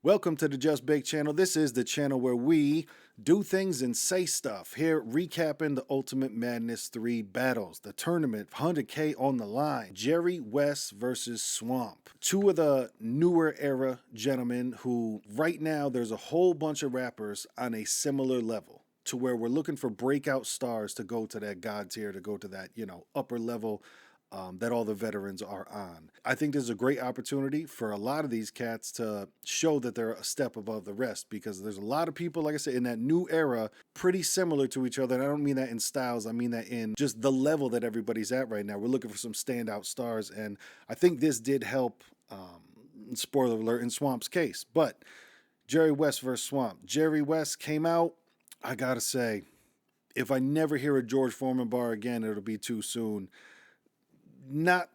Welcome to the Just Bake channel. This is the channel where we do things and say stuff. Here, recapping the Ultimate Madness 3 battles. The tournament, 100K on the line. Jerry Wess versus Swamp. Two of the newer era gentlemen who, right now, there's a whole bunch of rappers on a similar level to where we're looking for breakout stars to go to that God tier, to go to that, upper level that all the veterans are on. I think there's a great opportunity for a lot of these cats to show that they're a step above the rest, because there's a lot of people, like I said, in that new era, pretty similar to each other. And I don't mean that in styles, I mean that in just the level that everybody's at right now. We're looking for some standout stars, and I think this did help, spoiler alert, in Swamp's case. But Jerry Wess versus Swamp. Jerry Wess came out, I gotta say, if I never hear a George Foreman bar again, it'll be too soon. Not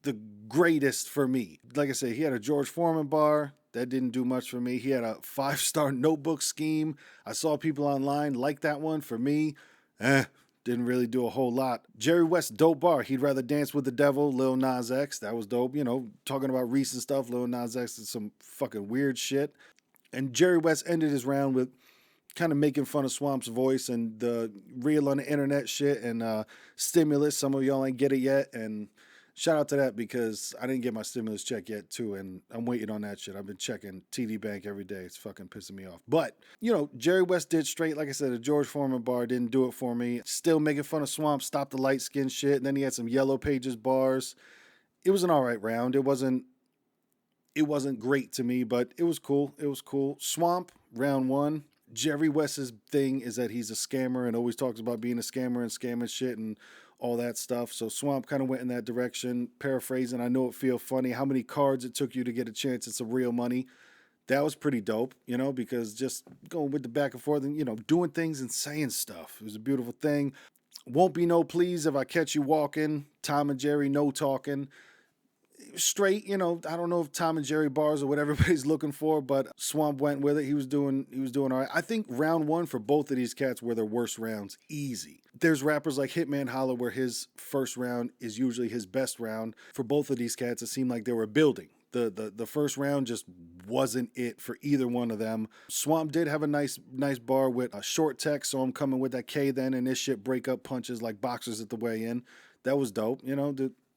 the greatest for me. Like I said, he had a George Foreman bar. That didn't do much for me. He had a 5-star notebook scheme. I saw people online like that one. For me, didn't really do a whole lot. Jerry Wess, dope bar. He'd rather dance with the devil, Lil Nas X. That was dope. Talking about recent stuff, Lil Nas X did some fucking weird shit. And Jerry Wess ended his round with kind of making fun of Swamp's voice and the real on the internet shit and stimulus. Some of y'all ain't get it yet, and shout out to that, because I didn't get my stimulus check yet too, and I'm waiting on that shit. I've been checking TD Bank every day. It's fucking pissing me off. But, Jerry Wess did straight. Like I said, the George Foreman bar didn't do it for me. Still making fun of Swamp, stop the light skin shit. And then he had some Yellow Pages bars. It was an all right round. It wasn't great to me, but it was cool. It was cool. Swamp, round one. Jerry Wess's thing is that he's a scammer and always talks about being a scammer and scamming shit and all that stuff. So Swamp kind of went in that direction. Paraphrasing, I know it feels funny how many cards it took you to get a chance at some real money. That was pretty dope, because just going with the back and forth and, doing things and saying stuff. It was a beautiful thing. Won't be no please if I catch you walking. Tom and Jerry, no talking. Straight, I don't know if Tom and Jerry bars are what everybody's looking for, but Swamp went with it. He was doing all right. I think round one for both of these cats were their worst rounds. Easy. There's rappers like Hitman Holla where his first round is usually his best round. For both of these cats, it seemed like they were building. The first round just wasn't it for either one of them. Swamp did have a nice bar with a short text, so I'm coming with that K then, and this shit break up punches like boxers at the weigh-in. That was dope.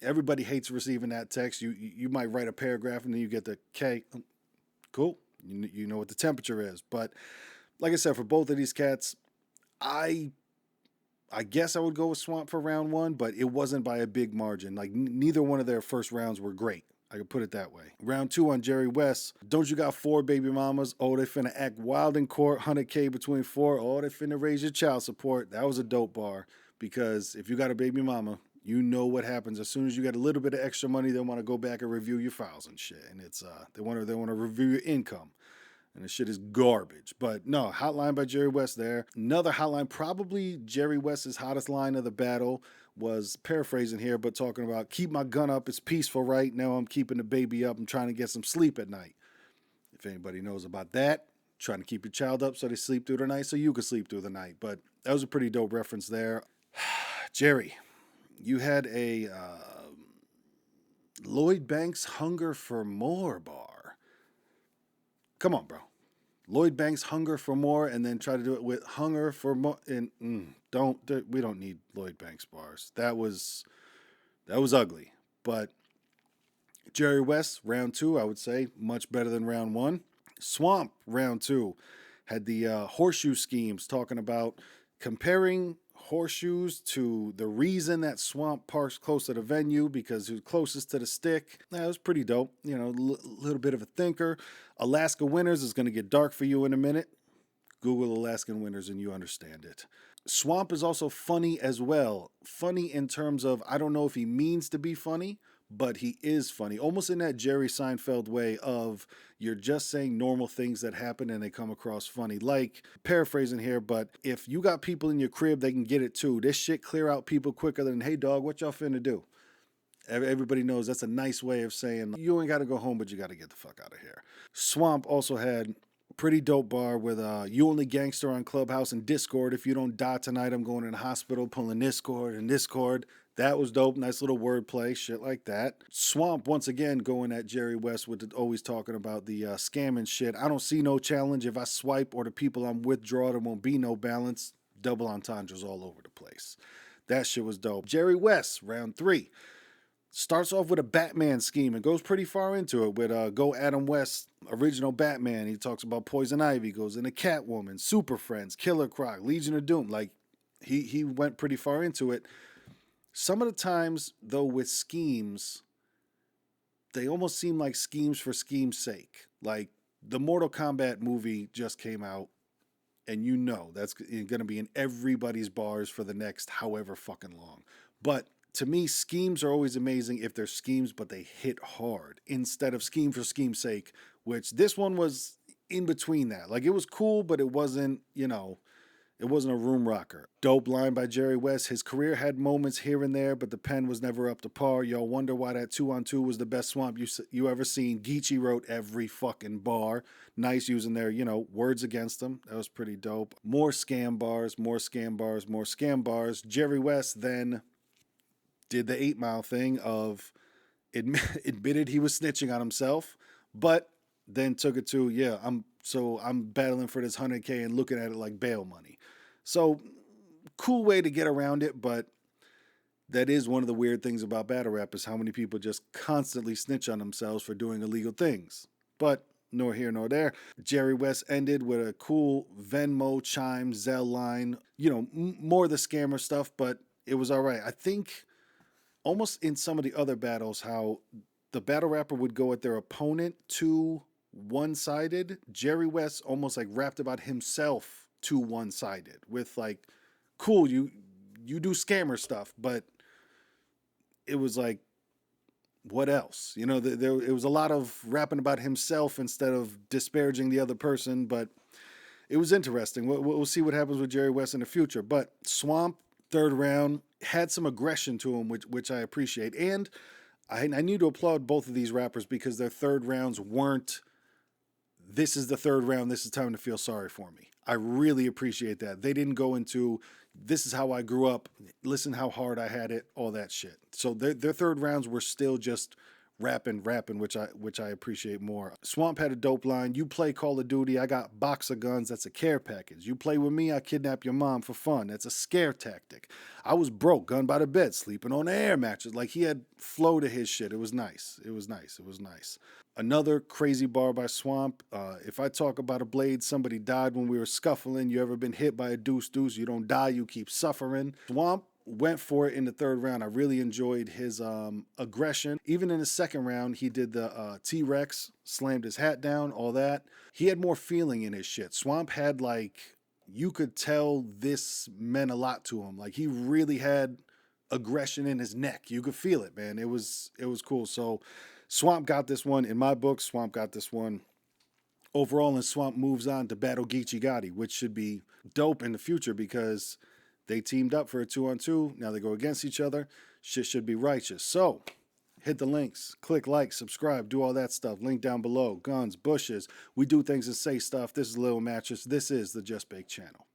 Everybody hates receiving that text. You might write a paragraph and then you get the K. Cool. You know what the temperature is. But like I said, for both of these cats, I guess I would go with Swamp for round one, but it wasn't by a big margin. Like neither one of their first rounds were great. I could put it that way. Round two on Jerry Wess. Don't you got 4 baby mamas? Oh, they finna act wild in court. 100K between 4. Oh, they finna raise your child support. That was a dope bar, because if you got a baby mama, you know what happens. As soon as you get a little bit of extra money, they want to go back and review your files and shit. And it's they want to review your income. And the shit is garbage. But no, Hotline by Jerry Wess there. Another Hotline, probably Jerry Wess's hottest line of the battle, was, paraphrasing here, but talking about, keep my gun up, it's peaceful, right? Now I'm keeping the baby up, I'm trying to get some sleep at night. If anybody knows about that, trying to keep your child up so they sleep through the night so you can sleep through the night. But that was a pretty dope reference there. Jerry, you had a Lloyd Banks Hunger for More bar. Come on, bro. Lloyd Banks Hunger for More, and then try to do it with Hunger for More. And we don't need Lloyd Banks bars. That was ugly. But Jerry Wess, round two, I would say much better than round one. Swamp, round two, had the horseshoe schemes, talking about comparing horseshoes to the reason that Swamp parks close to the venue, because he was closest to the stick. That was pretty dope. Little bit of a thinker. Alaska Winners is going to get dark for you in a minute. Google Alaskan Winners and you understand it. Swamp is also funny as well. Funny in terms of, I don't know if he means to be funny, but he is funny. Almost in that Jerry Seinfeld way of, you're just saying normal things that happen and they come across funny. Like, paraphrasing here, but if you got people in your crib, they can get it too. This shit clear out people quicker than, hey dog, what y'all finna do? Everybody knows that's a nice way of saying, you ain't got to go home, but you got to get the fuck out of here. Swamp also had pretty dope bar with You Only Gangster on Clubhouse and Discord. If you don't die tonight, I'm going in the hospital, pulling this cord and this cord. That was dope. Nice little wordplay, shit like that. Swamp, once again, going at Jerry West with always talking about the scamming shit. I don't see no challenge. If I swipe or the people I'm withdraw, there won't be no balance. Double entendres all over the place. That shit was dope. Jerry West, round 3. Starts off with a Batman scheme and goes pretty far into it with Go Adam West, original Batman. He talks about Poison Ivy, goes into Catwoman, Super Friends, Killer Croc, Legion of Doom. Like, he went pretty far into it. Some of the times, though, with schemes, they almost seem like schemes for scheme's sake. Like, the Mortal Kombat movie just came out, and you know that's going to be in everybody's bars for the next however fucking long. But to me, schemes are always amazing if they're schemes, but they hit hard instead of scheme for scheme's sake, which this one was in between that. Like, it was cool, but it wasn't, it wasn't a room rocker. Dope line by Jerry West. His career had moments here and there, but the pen was never up to par. Y'all wonder why that 2-on-2 was the best swamp you ever seen. Geechee wrote every fucking bar. Nice using their, words against them. That was pretty dope. More scam bars, more scam bars, more scam bars. Jerry West then did the 8 Mile thing of admitted he was snitching on himself, but then took it to, I'm battling for this 100K and looking at it like bail money. So cool way to get around it, but that is one of the weird things about battle rap is how many people just constantly snitch on themselves for doing illegal things. But nor here nor there. Jerry West ended with a cool Venmo, Chime, Zelle line, more of the scammer stuff, but it was all right. I think almost in some of the other battles, how the battle rapper would go at their opponent too one-sided. Jerry West almost like rapped about himself too one-sided with like, cool, you do scammer stuff, but it was like, what else? It was a lot of rapping about himself instead of disparaging the other person, but it was interesting. We'll see what happens with Jerry West in the future. But Swamp, third round, had some aggression to him, which I appreciate. And I need to applaud both of these rappers because their third rounds weren't, this is the third round, this is time to feel sorry for me. I really appreciate that. They didn't go into, this is how I grew up, listen how hard I had it, all that shit. So their third rounds were still just rapping, which I appreciate more. Swamp had a dope line. You play Call of Duty, I got box of guns, that's a care package. You play with me, I kidnap your mom for fun. That's a scare tactic. I was broke, gun by the bed, sleeping on the air mattress. Like, he had flow to his shit. It was nice. Another crazy bar by Swamp. If I talk about a blade, somebody died when we were scuffling. You ever been hit by a deuce? You don't die, you keep suffering. Swamp went for it in the third round. I really enjoyed his aggression. Even in the second round, he did the T-Rex, slammed his hat down, all that. He had more feeling in his shit. Swamp had you could tell this meant a lot to him. Like, he really had aggression in his neck. You could feel it, man. It was cool. So Swamp got this one. In my book, Swamp got this one. Overall, and Swamp moves on to battle Geechee Gotti, which should be dope in the future because they teamed up for a 2-on-2. Now they go against each other. Shit should be righteous. So hit the links, click like, subscribe, do all that stuff. Link down below. Guns, bushes. We do things and say stuff. This is Little Mattress. This is the Just Bake channel.